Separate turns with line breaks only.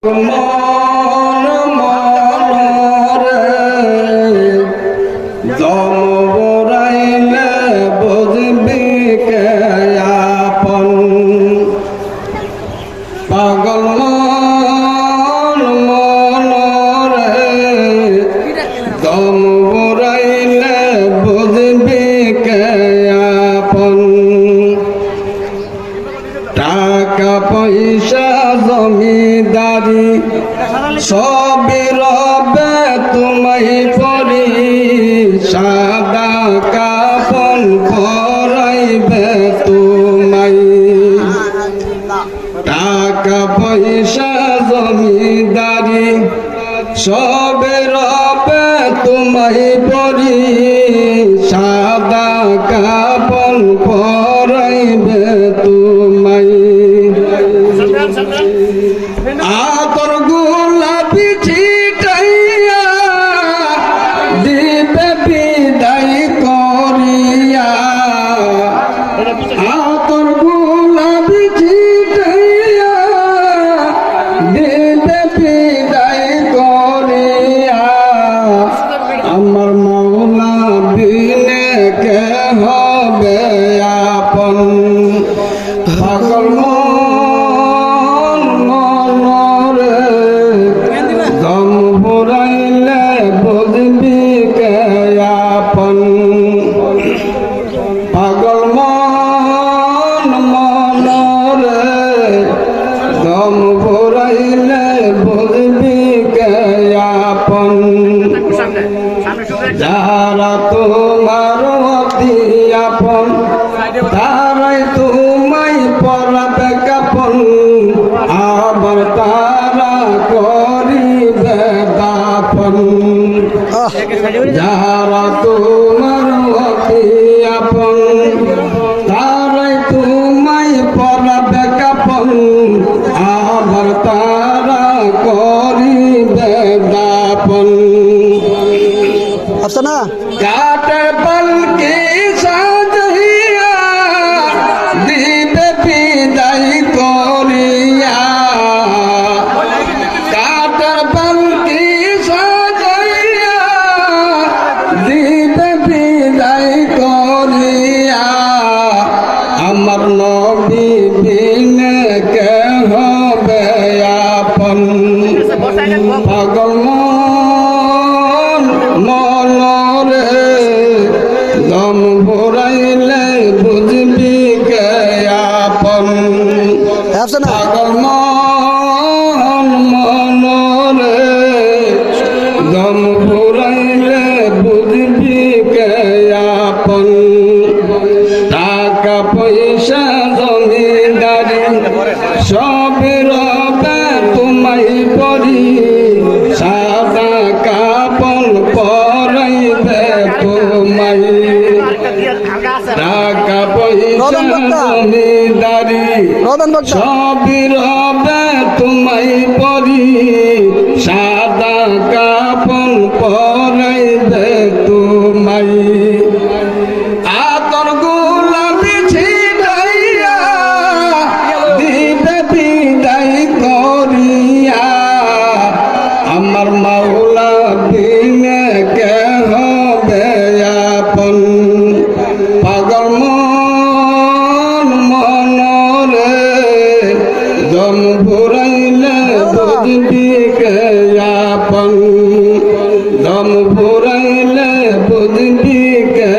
মন মনরে জমরাইলে বুঝবি কে আপন পাগল মন মনরে জমরাইলে বুঝবি কে আপন টাকা পয়সা জমিদারি সবই রবে তোমায় পরি সাদা কাপন পরাইবে তোমায় টাকা পয়সা জমিদারি সবই রবে তোমায় পরি সাদা কাপন পরাইবে তোমায় আতর গোলাপি ছিটাইয়া দিবে বিদায় করিয়া আতর গোলাপি ছিটাইয়া দিবে বিদায় করিয়া আমার মাওলা বিনে কে হবে আপন পাগল পাগল মন মনরে দম ভরাইলে বুঝবি কে আপন যারা তোমার অতি আপন তারাই তোমায় পরাবে কাপন আবার তারা করিবে দাপন যারা তোমার অতি আপন তারাই তোমায় পরাবে কাপন আবার তারা করিবে দাপন
আফসানা
কাটের পালকি সাজাইয়া দিবে বিদায় করিয়া কাটের পালকি সাজাইয়া দিবে বিদায় করিয়া আমার নবী বিনে কে হবে আপন পাগল মনরে দম ভরাইলে বুঝবি কে আপন পাগল মনরে দম ভরাইলে বুঝবি কে আপন টাকা পয়সা জমিদারি সবই রবে তোমায় পরি সাদা কাপন পরাইবে তোমায় টাকা পয়সা জমিদারি সবই রবে তোমায় পরি সাদা কাপন পরাইবে তোমায় আতর গোলাপি ছিটাইয়া দিবে বিদায় করিয়া আমার মাওলা বিনে কে হবে আপন পাগল মন মনরে দম ভরাইলে বুঝবি কে আপন দম ভরাইলে বুঝবি কে